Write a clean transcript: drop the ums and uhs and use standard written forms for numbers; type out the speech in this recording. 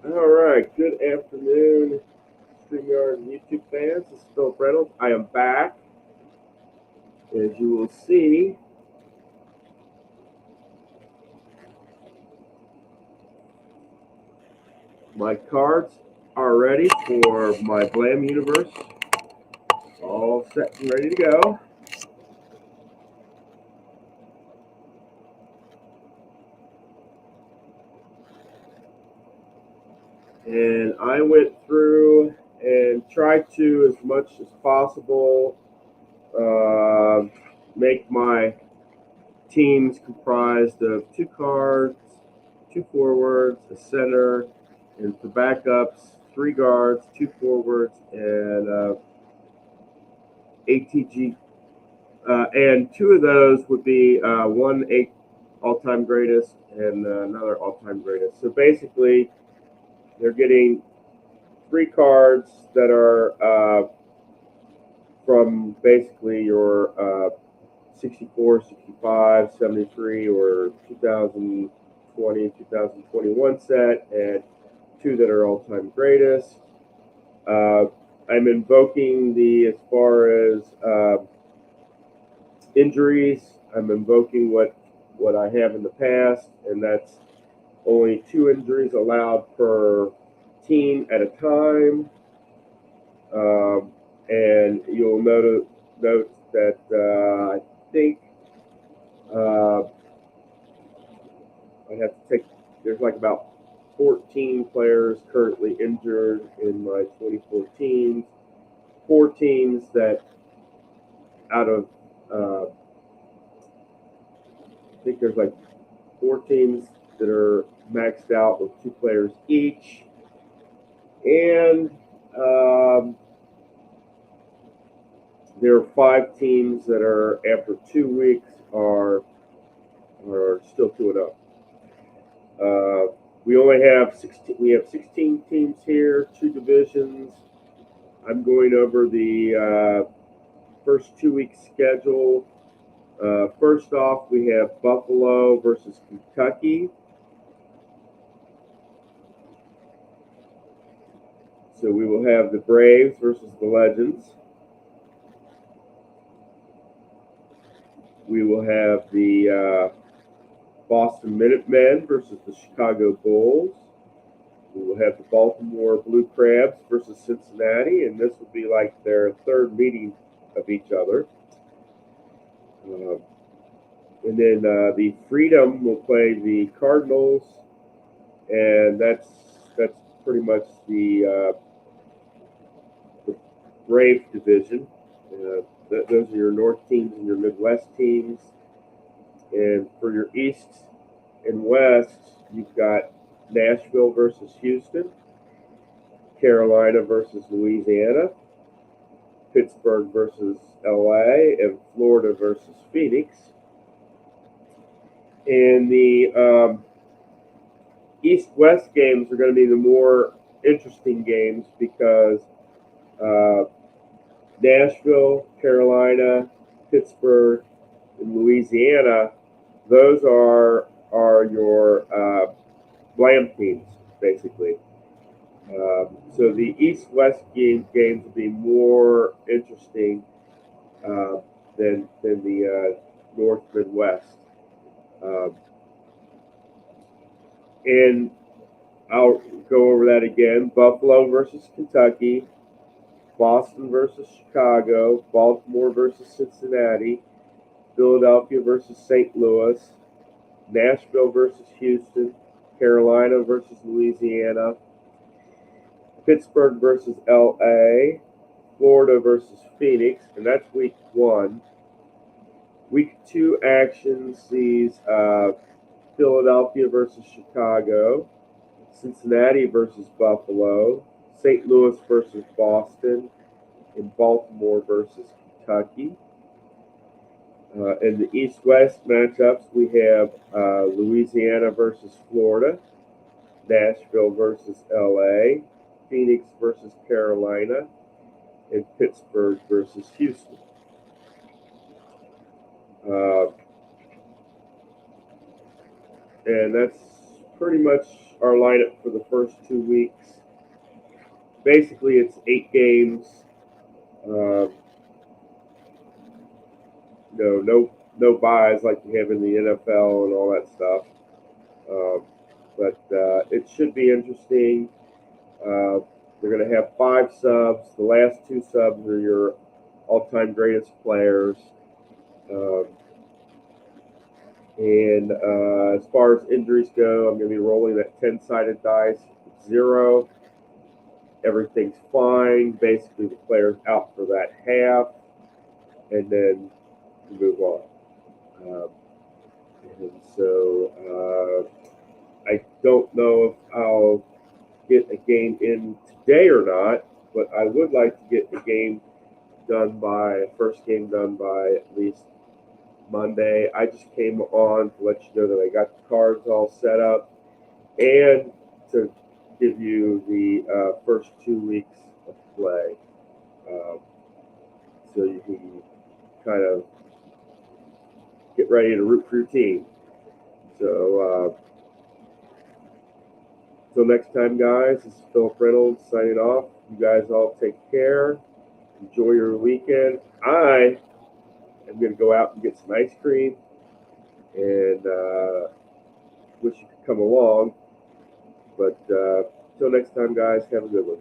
All right, good afternoon, StreamYard and YouTube fans. This is Phil Reynolds. I am back. As you will see, my cards are ready for my Blam Universe. All set and ready to go. And I went through and tried to, as much as possible, uh, make my teams comprised of 2 cards, 2 forwards, a center, and for backups, 3 guards, 2 forwards, and ATG. And 2 of those would be one all-time greatest and another all-time greatest. So basically, they're getting 3 cards that are from basically your 64, 65, 73, or 2020, 2021 set, and 2 that are all-time greatest. Uh, I'm invoking as far as injuries. I'm invoking what I have in the past, and that's only 2 injuries allowed per team at a time. And you'll note that I think uh, I have to take. There's like about 14 players currently injured in my 24 teams. 4 teams that out of I think there's like 4 teams that are maxed out with 2 players each, and there are 5 teams that are after 2 weeks are still 2-0. We only have 16. We have 16 teams here, 2 divisions. I'm going over the first 2 weeks schedule. First off, we have Buffalo versus Kentucky. So we will have the Braves versus the Legends. We will have the Boston Minutemen versus the Chicago Bulls. We will have the Baltimore Blue Crabs versus Cincinnati, and this will be like their third meeting of each other. And then the Freedom will play the Cardinals, and that's pretty much the Brave division. Those are your North teams and your Midwest teams. And for your East and West, you've got Nashville versus Houston, Carolina versus Louisiana, Pittsburgh versus LA, and Florida versus Phoenix. And the East-West games are going to be the more interesting games because Nashville, Carolina, Pittsburgh, and Louisiana, those are your Blam teams, basically. So the East-West games will be more interesting than the North Midwest. And I'll go over that again. Buffalo versus Kentucky, Boston versus Chicago, Baltimore versus Cincinnati, Philadelphia versus St. Louis, Nashville versus Houston, Carolina versus Louisiana, Pittsburgh versus LA, Florida versus Phoenix, and that's week 1. Week 2 action sees Philadelphia versus Chicago, Cincinnati versus Buffalo, St. Louis versus Boston, and Baltimore versus Kentucky. In the East-West matchups, we have Louisiana versus Florida, Nashville versus LA, Phoenix versus Carolina, and Pittsburgh versus Houston. And that's pretty much our lineup for the first 2 weeks. Basically, it's 8 games. No buys like you have in the NFL and all that stuff. But it should be interesting. They're going to have 5 subs. The last 2 subs are your all-time greatest players. Um, and as far as injuries go, I'm going to be rolling that 10-sided dice. 0. Everything's fine. Basically, the player's out for that half, and then you move on. And so I don't know if I'll get a game in today or not, but I would like to get the first game done by at least Monday. I just came on to let you know that I got the cards all set up and to give you the first 2 weeks of play, so you can kind of get ready to root for your team. So until next time, guys, this is Philip Reynolds signing off. You guys all take care. Enjoy your weekend. I am going to go out and get some ice cream, and wish you could come along. But until next time, guys, have a good one.